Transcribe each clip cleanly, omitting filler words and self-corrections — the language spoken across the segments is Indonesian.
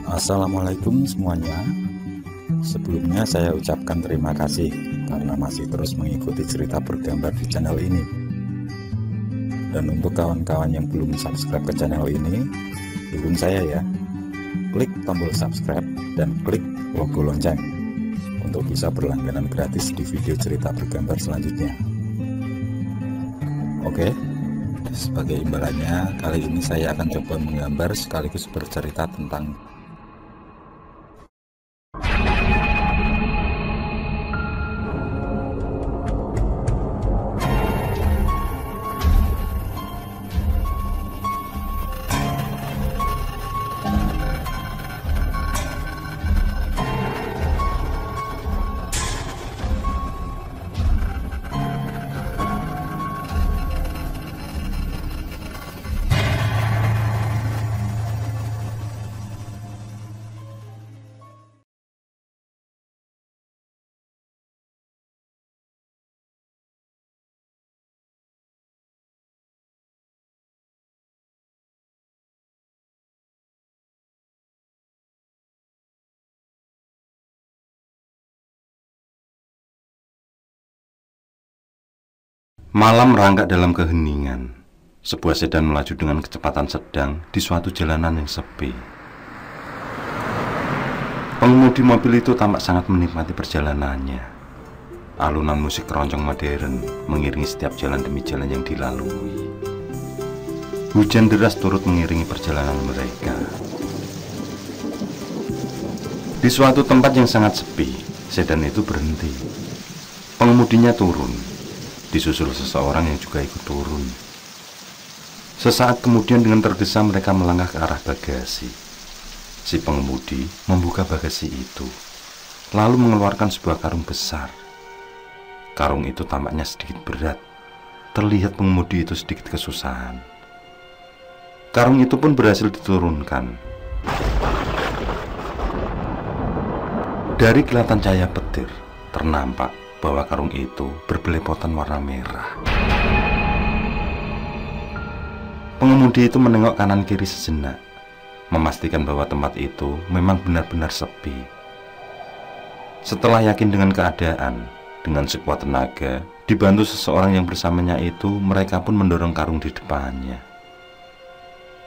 Assalamualaikum semuanya. Sebelumnya saya ucapkan terima kasih karena masih terus mengikuti cerita bergambar di channel ini. Dan untuk kawan-kawan yang belum subscribe ke channel ini, dukung saya ya. Klik tombol subscribe dan klik logo lonceng untuk bisa berlangganan gratis di video cerita bergambar selanjutnya. Oke, sebagai imbalannya kali ini saya akan coba menggambar sekaligus bercerita tentang Malam merangkak dalam keheningan. Sebuah sedan melaju dengan kecepatan sedang di suatu jalanan yang sepi. Pengemudi mobil itu tampak sangat menikmati perjalanannya. Alunan musik keroncong modern mengiringi setiap jalan demi jalan yang dilalui. Hujan deras turut mengiringi perjalanan mereka. Di suatu tempat yang sangat sepi, sedan itu berhenti. Pengemudinya turun, disusul seseorang yang juga ikut turun. Sesaat kemudian dengan tergesa mereka melangkah ke arah bagasi. Si pengemudi membuka bagasi itu, lalu mengeluarkan sebuah karung besar. Karung itu tampaknya sedikit berat. Terlihat pengemudi itu sedikit kesusahan. Karung itu pun berhasil diturunkan. Dari kilatan cahaya petir, ternampak bahwa karung itu berbelepotan warna merah. Pengemudi itu menengok kanan kiri sejenak, memastikan bahwa tempat itu memang benar-benar sepi. Setelah yakin dengan keadaan, dengan sekuat tenaga, dibantu seseorang yang bersamanya itu, mereka pun mendorong karung di depannya.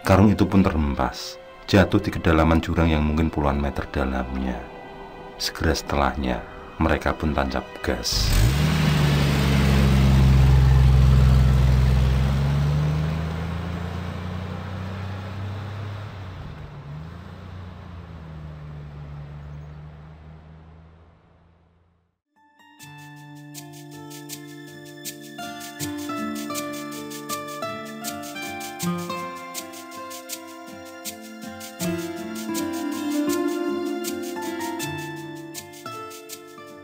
Karung itu pun terhempas, jatuh di kedalaman jurang yang mungkin puluhan meter dalamnya. Segera setelahnya, mereka pun tancap gas.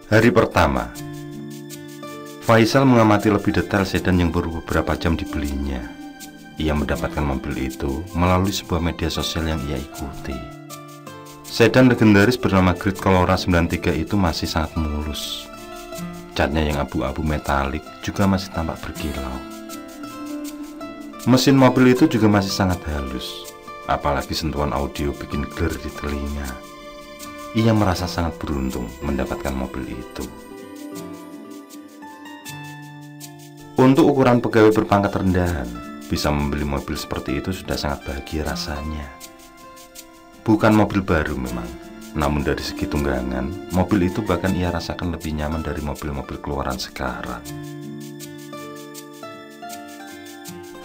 Hari pertama, Faisal mengamati lebih detail sedan yang baru beberapa jam dibelinya. Ia mendapatkan mobil itu melalui sebuah media sosial yang ia ikuti. Sedan legendaris bernama Great Colora 93 itu masih sangat mulus. Catnya yang abu-abu metalik juga masih tampak berkilau. Mesin mobil itu juga masih sangat halus, apalagi sentuhan audio bikin gler di telinga. Ia merasa sangat beruntung mendapatkan mobil itu. Untuk ukuran pegawai berpangkat rendahan, bisa membeli mobil seperti itu sudah sangat bahagia rasanya. Bukan mobil baru memang, namun dari segi tunggangan, mobil itu bahkan ia rasakan lebih nyaman dari mobil-mobil keluaran sekarang.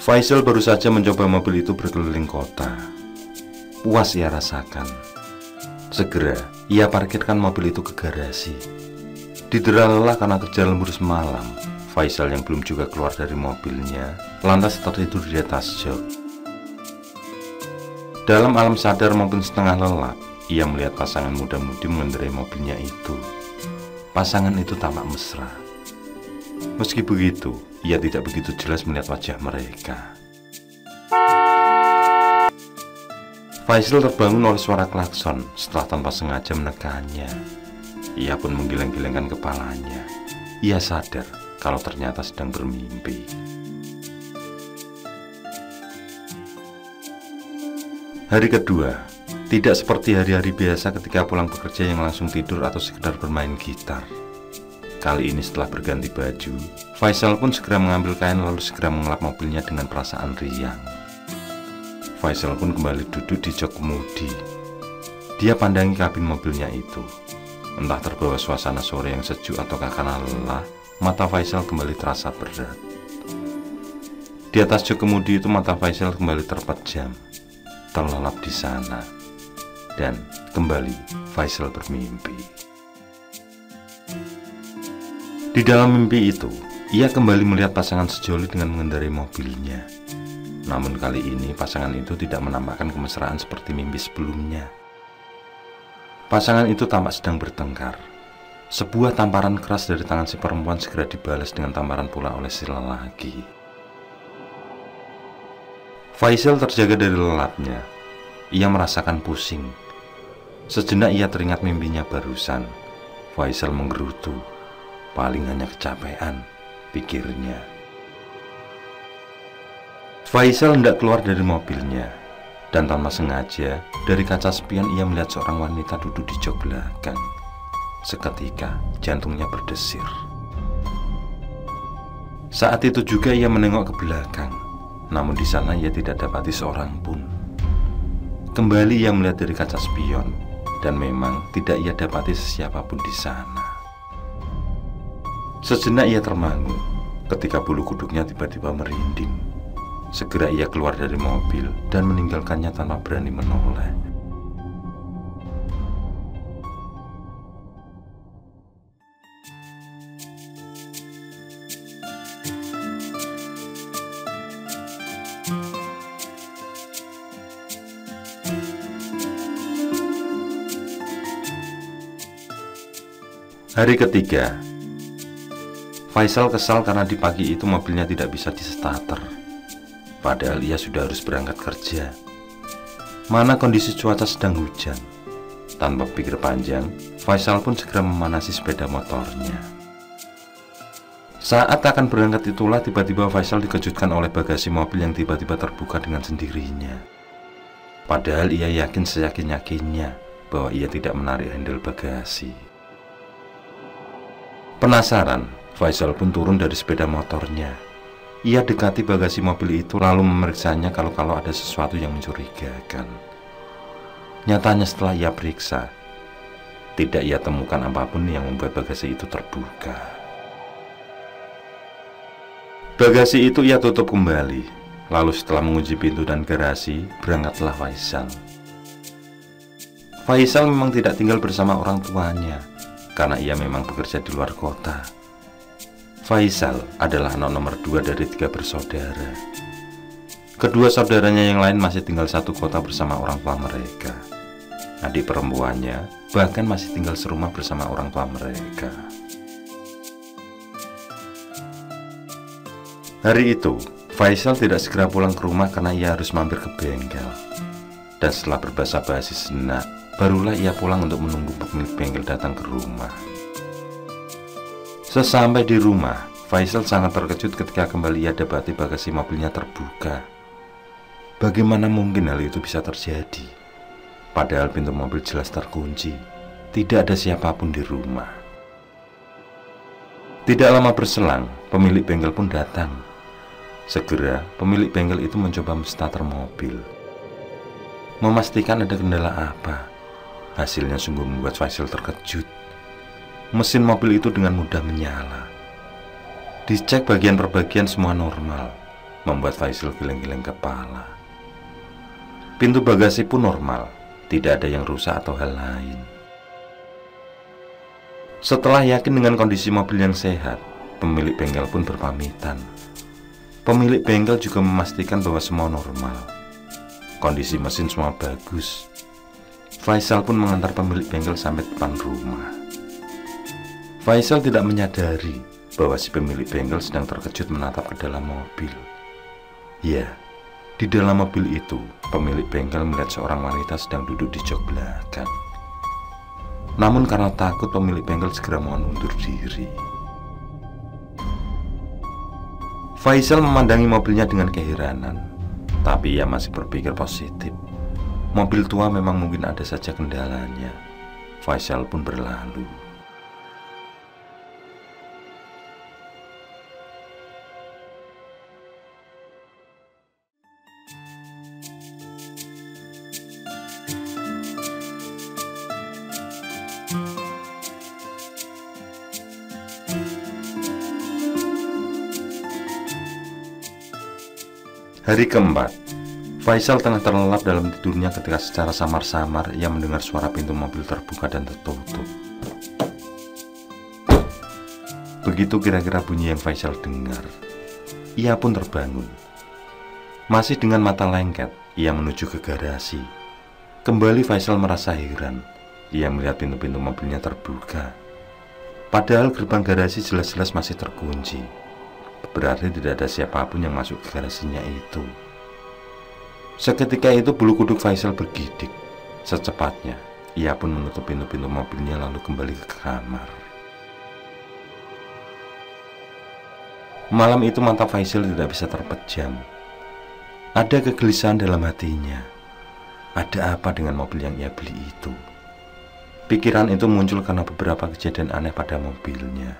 Faisal baru saja mencoba mobil itu berkeliling kota. Puas ia rasakan. Segera, ia parkirkan mobil itu ke garasi. Didera lelah karena kerja lembur semalam, Faisal yang belum juga keluar dari mobilnya lantas tertidur di atas jok. Dalam alam sadar maupun setengah lelap, ia melihat pasangan muda-mudi mengendarai mobilnya itu. Pasangan itu tampak mesra. Meski begitu, ia tidak begitu jelas melihat wajah mereka. Faisal terbangun oleh suara klakson setelah tanpa sengaja menekannya. Ia pun menggeleng-gelengkan kepalanya. Ia sadar kalau ternyata sedang bermimpi. Hari kedua, Tidak seperti hari-hari biasa ketika pulang bekerja yang langsung tidur atau sekedar bermain gitar. Kali ini setelah berganti baju, Faisal pun segera mengambil kain lalu segera mengelap mobilnya dengan perasaan riang. Faisal pun kembali duduk di jok kemudi. Dia pandangi kabin mobilnya itu. Entah terbawa suasana sore yang sejuk ataukah karena lelah, mata Faisal kembali terasa berat. Di atas jok kemudi itu mata Faisal kembali terpejam, terlelap di sana. Dan kembali Faisal bermimpi. Di dalam mimpi itu, ia kembali melihat pasangan sejoli dengan mengendarai mobilnya. Namun kali ini pasangan itu tidak menampakkan kemesraan seperti mimpi sebelumnya. Pasangan itu tampak sedang bertengkar. Sebuah tamparan keras dari tangan si perempuan segera dibalas dengan tamparan pula oleh si lelaki. Faisal terjaga dari lelapnya. Ia merasakan pusing. Sejenak ia teringat mimpinya barusan. Faisal menggerutu. Paling hanya kecapean, pikirnya. Faisal hendak keluar dari mobilnya, dan tanpa sengaja dari kaca spion ia melihat seorang wanita duduk di jok belakang. Seketika jantungnya berdesir. Saat itu juga ia menengok ke belakang, namun di sana ia tidak dapati seorang pun. Kembali ia melihat dari kaca spion, dan memang tidak ia dapati sesiapapun di sana. Sejenak ia termangu ketika bulu kuduknya tiba-tiba merinding. Segera ia keluar dari mobil dan meninggalkannya tanpa berani menoleh. Hari ketiga, Faisal kesal karena di pagi itu mobilnya tidak bisa di-starter. Padahal ia sudah harus berangkat kerja. Mana kondisi cuaca sedang hujan. Tanpa pikir panjang, Faisal pun segera memanasi sepeda motornya. Saat akan berangkat itulah tiba-tiba Faisal dikejutkan oleh bagasi mobil yang tiba-tiba terbuka dengan sendirinya. Padahal ia yakin seyakin-yakinnya bahwa ia tidak menarik handle bagasi. Penasaran, Faisal pun turun dari sepeda motornya. Ia dekati bagasi mobil itu lalu memeriksanya kalau ada sesuatu yang mencurigakan. Nyatanya setelah ia periksa, tidak ia temukan apapun yang membuat bagasi itu terbuka. Bagasi itu ia tutup kembali. Lalu setelah mengunci pintu dan garasi, berangkatlah Faisal. Faisal memang tidak tinggal bersama orang tuanya, karena ia memang bekerja di luar kota. Faisal adalah anak nomor 2 dari 3 bersaudara. Kedua saudaranya yang lain masih tinggal satu kota bersama orang tua mereka. Adik perempuannya bahkan masih tinggal serumah bersama orang tua mereka. Hari itu, Faisal tidak segera pulang ke rumah karena ia harus mampir ke bengkel. Dan setelah berbasa-basi sejenak, barulah ia pulang untuk menunggu pemilik bengkel datang ke rumah. Sesampai di rumah, Faisal sangat terkejut ketika kembali ia dapati bagasi mobilnya terbuka. Bagaimana mungkin hal itu bisa terjadi? Padahal pintu mobil jelas terkunci. Tidak ada siapapun di rumah. Tidak lama berselang, pemilik bengkel pun datang. Segera, pemilik bengkel itu mencoba menstarter mobil. Memastikan ada kendala apa. Hasilnya sungguh membuat Faisal terkejut. Mesin mobil itu dengan mudah menyala. Dicek bagian per bagian semua normal, membuat Faisal geleng-geleng kepala. Pintu bagasi pun normal, tidak ada yang rusak atau hal lain. Setelah yakin dengan kondisi mobil yang sehat, pemilik bengkel pun berpamitan. Pemilik bengkel juga memastikan bahwa semua normal. Kondisi mesin semua bagus. Faisal pun mengantar pemilik bengkel sampai depan rumah. Faisal tidak menyadari bahwa si pemilik bengkel sedang terkejut menatap ke dalam mobil. Ya, di dalam mobil itu, pemilik bengkel melihat seorang wanita sedang duduk di jok belakang. Namun karena takut, pemilik bengkel segera mohon undur diri. Faisal memandangi mobilnya dengan keheranan, tapi ia masih berpikir positif. Mobil tua memang mungkin ada saja kendalanya. Faisal pun berlalu. Hari keempat, Faisal tengah terlelap dalam tidurnya ketika secara samar-samar ia mendengar suara pintu mobil terbuka dan tertutup. Begitu kira-kira bunyi yang Faisal dengar. Ia pun terbangun. Masih dengan mata lengket, ia menuju ke garasi. Kembali Faisal merasa heran. Ia melihat pintu-pintu mobilnya terbuka. Padahal gerbang garasi jelas-jelas masih terkunci. Berarti tidak ada siapapun yang masuk ke garasinya itu. Seketika itu bulu kuduk Faisal bergidik. Secepatnya ia pun menutup pintu-pintu mobilnya lalu kembali ke kamar. Malam itu mata Faisal tidak bisa terpejam. Ada kegelisahan dalam hatinya. Ada apa dengan mobil yang ia beli itu? Pikiran itu muncul karena beberapa kejadian aneh pada mobilnya.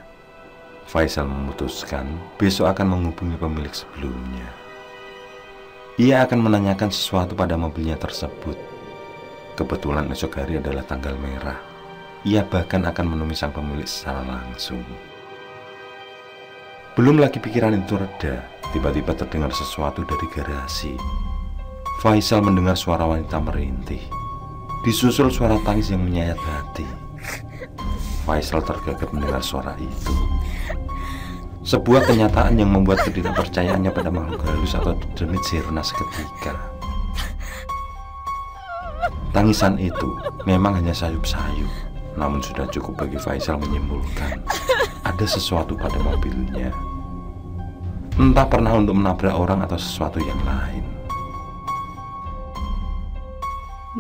Faisal memutuskan besok akan menghubungi pemilik sebelumnya. Ia akan menanyakan sesuatu pada mobilnya tersebut. Kebetulan esok hari adalah tanggal merah. Ia bahkan akan menemui sang pemilik secara langsung. Belum lagi pikiran itu reda, tiba-tiba terdengar sesuatu dari garasi. Faisal mendengar suara wanita merintih, disusul suara tangis yang menyayat hati. Faisal tergagap mendengar suara itu. Sebuah kenyataan yang membuat ketidakpercayaannya pada makhluk halus atau demit sirna seketika. Tangisan itu memang hanya sayup-sayup, namun sudah cukup bagi Faisal menyimpulkan ada sesuatu pada mobilnya. Entah pernah untuk menabrak orang atau sesuatu yang lain.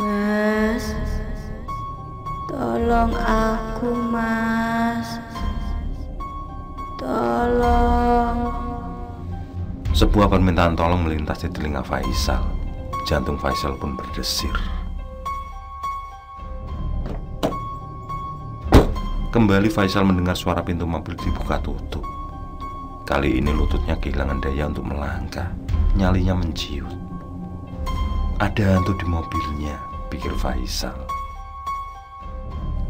Mas, tolong aku, Mas. Tolong. Sebuah permintaan tolong melintas di telinga Faisal. Jantung Faisal pun berdesir. Kembali Faisal mendengar suara pintu mobil dibuka tutup. Kali ini lututnya kehilangan daya untuk melangkah. Nyalinya menciut. Ada hantu di mobilnya, pikir Faisal.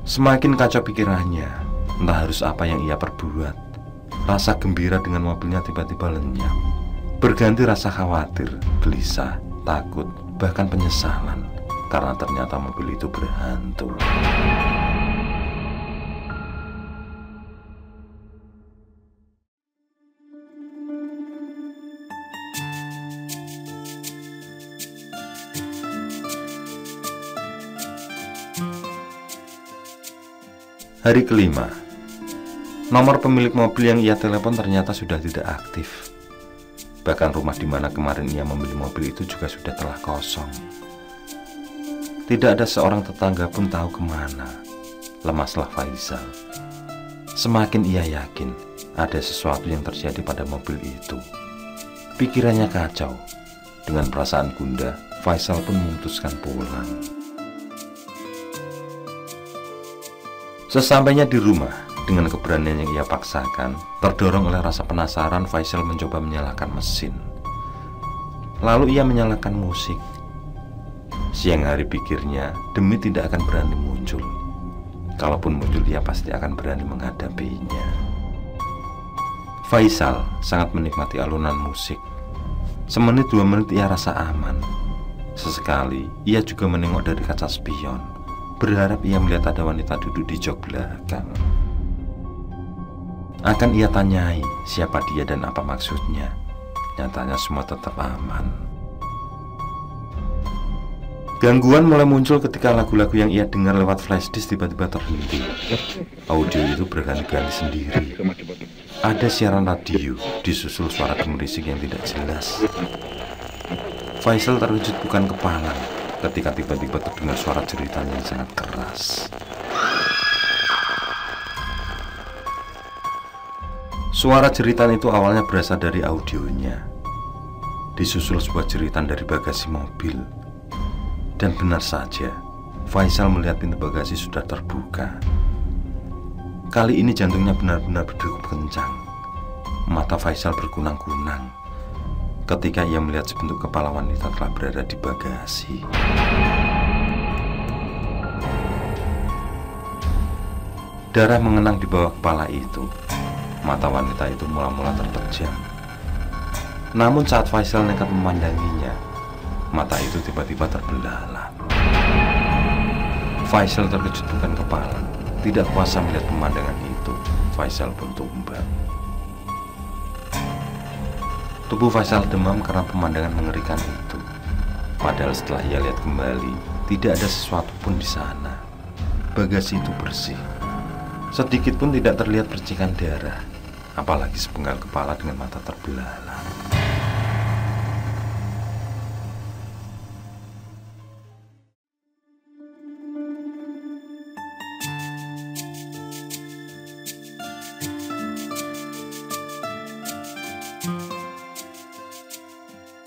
Semakin kacau pikirannya, entah harus apa yang ia perbuat. Rasa gembira dengan mobilnya tiba-tiba lenyap. Berganti rasa khawatir, gelisah, takut, bahkan penyesalan. Karena ternyata mobil itu berhantu. Hari kelima, nomor pemilik mobil yang ia telepon ternyata sudah tidak aktif. Bahkan rumah di mana kemarin ia membeli mobil itu juga sudah telah kosong. Tidak ada seorang tetangga pun tahu kemana. Lemaslah Faisal. Semakin ia yakin ada sesuatu yang terjadi pada mobil itu. Pikirannya kacau. Dengan perasaan gundah, Faisal pun memutuskan pulang. Sesampainya di rumah, dengan keberanian yang ia paksakan, terdorong oleh rasa penasaran, Faisal mencoba menyalakan mesin. Lalu ia menyalakan musik. Siang hari pikirnya, Demi tidak akan berani muncul. Kalaupun muncul, ia pasti akan berani menghadapinya. Faisal sangat menikmati alunan musik. Semenit 2 menit ia rasa aman. Sesekali ia juga menengok dari kaca spion, berharap ia melihat ada wanita duduk di jok belakang. Akan ia tanyai siapa dia dan apa maksudnya. Nyatanya semua tetap aman. Gangguan mulai muncul ketika lagu-lagu yang ia dengar lewat flashdisk tiba-tiba terhenti. Audio itu berganti-ganti sendiri. Ada siaran radio, disusul suara gemerisik yang tidak jelas. Faisal terkejut bukan kepala ketika tiba-tiba terdengar suara jeritan yang sangat keras. Suara jeritan itu awalnya berasal dari audionya, disusul sebuah jeritan dari bagasi mobil, Dan benar saja, Faisal melihat pintu bagasi sudah terbuka. Kali ini jantungnya benar-benar berdegup kencang. Mata Faisal berkunang-kunang ketika ia melihat sebentuk kepala wanita telah berada di bagasi. Darah mengenang di bawah kepala itu. Mata wanita itu mula-mula terpejam. Namun saat Faisal nekat memandanginya, mata itu tiba-tiba terbelalak. Faisal terkejut bukan kepala. Tidak kuasa melihat pemandangan itu, Faisal pun tumbang. Tubuh Faisal demam karena pemandangan mengerikan itu. Padahal setelah ia lihat kembali, tidak ada sesuatu pun di sana. Bagasi itu bersih. Sedikit pun tidak terlihat percikan darah, apalagi sepenggal kepala dengan mata terbelalak.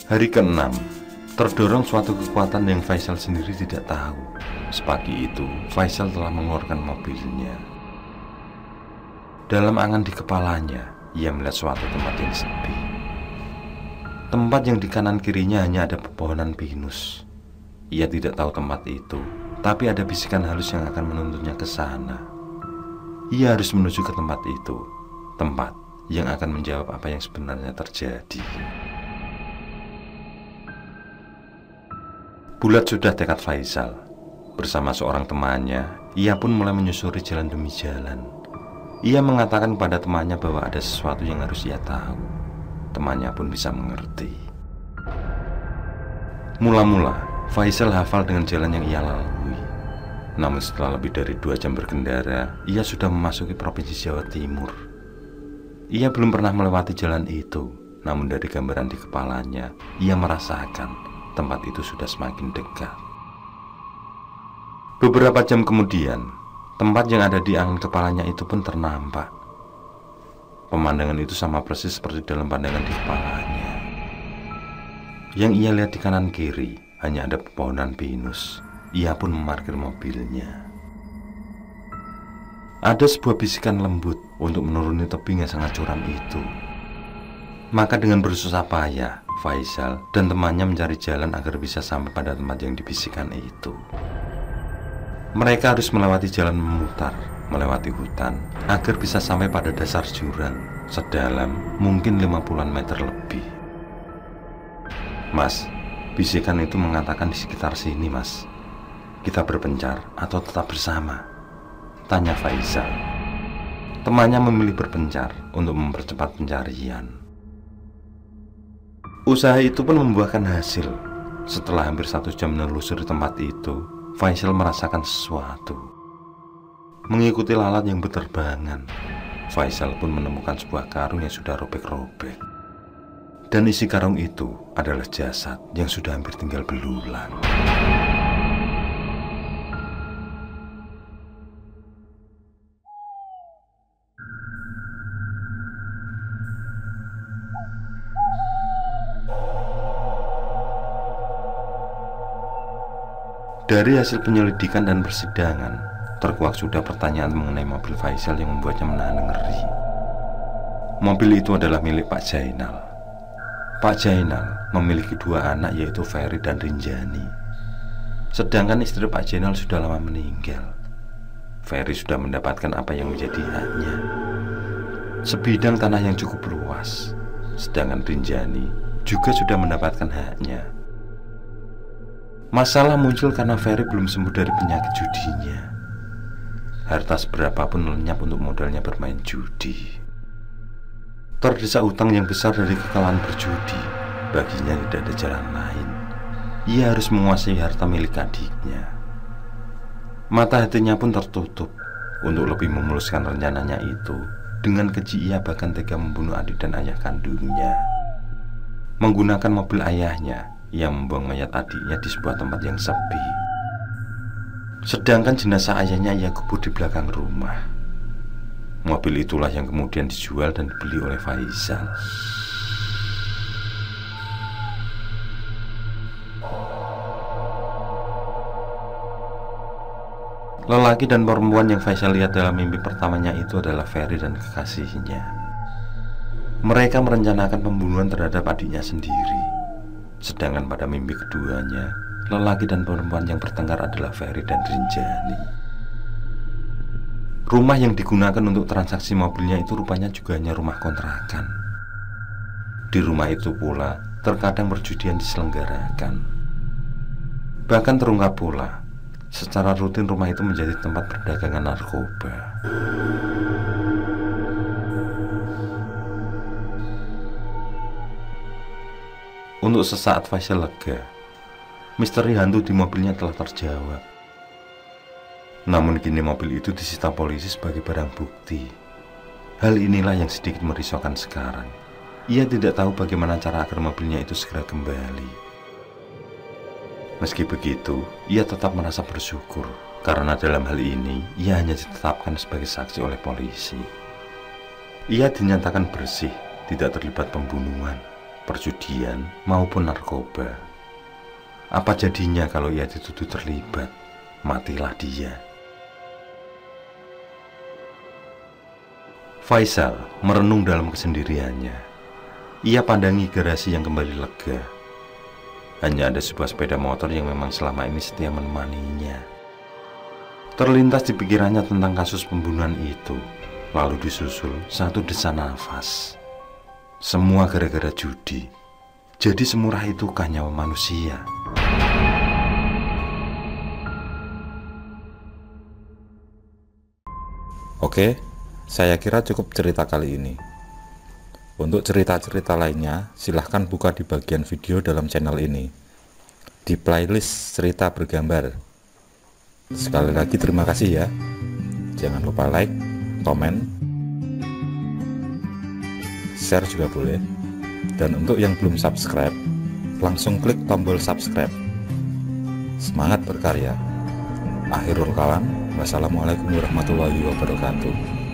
Hari ke-6, terdorong suatu kekuatan yang Faisal sendiri tidak tahu. Sepagi itu, Faisal telah mengeluarkan mobilnya. Dalam angan di kepalanya, ia melihat suatu tempat yang sepi. Tempat yang di kanan kirinya hanya ada pepohonan pinus. Ia tidak tahu tempat itu, tapi ada bisikan halus yang akan menuntunnya ke sana. Ia harus menuju ke tempat itu, tempat yang akan menjawab apa yang sebenarnya terjadi. Bulat sudah tekad Faisal. Bersama seorang temannya, ia pun mulai menyusuri jalan demi jalan. Ia mengatakan kepada temannya bahwa ada sesuatu yang harus ia tahu. Temannya pun bisa mengerti. Mula-mula, Faisal hafal dengan jalan yang ia lalui. Namun setelah lebih dari 2 jam berkendara, ia sudah memasuki Provinsi Jawa Timur. Ia belum pernah melewati jalan itu, namun dari gambaran di kepalanya, ia merasakan tempat itu sudah semakin dekat. Beberapa jam kemudian, tempat yang ada di angan kepalanya itu pun ternampak. Pemandangan itu sama persis seperti dalam pandangan di kepalanya. Yang ia lihat di kanan kiri hanya ada pepohonan pinus. Ia pun memarkir mobilnya. Ada sebuah bisikan lembut untuk menuruni tebing yang sangat curam itu. Maka dengan bersusah payah, Faisal dan temannya mencari jalan agar bisa sampai pada tempat yang dibisikkan itu. Mereka harus melewati jalan memutar, melewati hutan, agar bisa sampai pada dasar jurang sedalam mungkin 50-an meter lebih. Mas, bisikan itu mengatakan di sekitar sini, Mas. Kita berpencar atau tetap bersama? Tanya Faisal. Temannya memilih berpencar untuk mempercepat pencarian. Usaha itu pun membuahkan hasil. Setelah hampir 1 jam menelusuri tempat itu, Faisal merasakan sesuatu. Mengikuti lalat yang berterbangan, Faisal pun menemukan sebuah karung yang sudah robek-robek. Dan isi karung itu adalah jasad yang sudah hampir tinggal belulang. Dari hasil penyelidikan dan persidangan, terkuak sudah pertanyaan mengenai mobil Faisal yang membuatnya menahan ngeri. Mobil itu adalah milik Pak Jainal. Pak Jainal memiliki 2 anak, yaitu Ferry dan Rinjani. Sedangkan istri Pak Jainal sudah lama meninggal. Ferry sudah mendapatkan apa yang menjadi haknya, sebidang tanah yang cukup luas. Sedangkan Rinjani juga sudah mendapatkan haknya. Masalah muncul karena Ferry belum sembuh dari penyakit judinya. Harta seberapapun lenyap untuk modalnya bermain judi. Terdesak utang yang besar dari kekalahan berjudi, baginya tidak ada jalan lain. Ia harus menguasai harta milik adiknya. Mata hatinya pun tertutup untuk lebih memuluskan rencananya itu. Dengan keji ia bahkan tega membunuh adik dan ayah kandungnya. Menggunakan mobil ayahnya, ia membuang mayat adiknya di sebuah tempat yang sepi. Sedangkan jenazah ayahnya ia kubur di belakang rumah. Mobil itulah yang kemudian dijual dan dibeli oleh Faisal. Lelaki dan perempuan yang Faisal lihat dalam mimpi pertamanya itu adalah Ferry dan kekasihnya. Mereka merencanakan pembunuhan terhadap adiknya sendiri. Sedangkan pada mimpi keduanya, lelaki dan perempuan yang bertengkar adalah Ferry dan Rinjani. Rumah yang digunakan untuk transaksi mobilnya itu rupanya juga hanya rumah kontrakan. Di rumah itu pula terkadang perjudian diselenggarakan. Bahkan terungkap pula, secara rutin rumah itu menjadi tempat perdagangan narkoba. Untuk sesaat Faisal lega. Misteri hantu di mobilnya telah terjawab. Namun kini mobil itu disita polisi sebagai barang bukti. Hal inilah yang sedikit merisaukan sekarang. Ia tidak tahu bagaimana cara agar mobilnya itu segera kembali. Meski begitu, ia tetap merasa bersyukur karena dalam hal ini ia hanya ditetapkan sebagai saksi oleh polisi. Ia dinyatakan bersih, tidak terlibat pembunuhan, perjudian maupun narkoba. Apa jadinya kalau ia dituduh terlibat? Matilah dia. Faisal merenung dalam kesendiriannya. Ia pandangi garasi yang kembali lega. Hanya ada sebuah sepeda motor yang memang selama ini setia menemaninya. Terlintas di pikirannya tentang kasus pembunuhan itu, lalu disusul satu desa nafas. Semua gara-gara judi. Jadi semurah itukah nyawa manusia? Oke, saya kira cukup cerita kali ini. Untuk cerita-cerita lainnya, silahkan buka di bagian video dalam channel ini, di playlist cerita bergambar. Sekali lagi terima kasih ya. Jangan lupa like, komen, share juga boleh. Dan untuk yang belum subscribe, langsung klik tombol subscribe. Semangat berkarya. Akhirul kalam, wassalamualaikum warahmatullahi wabarakatuh.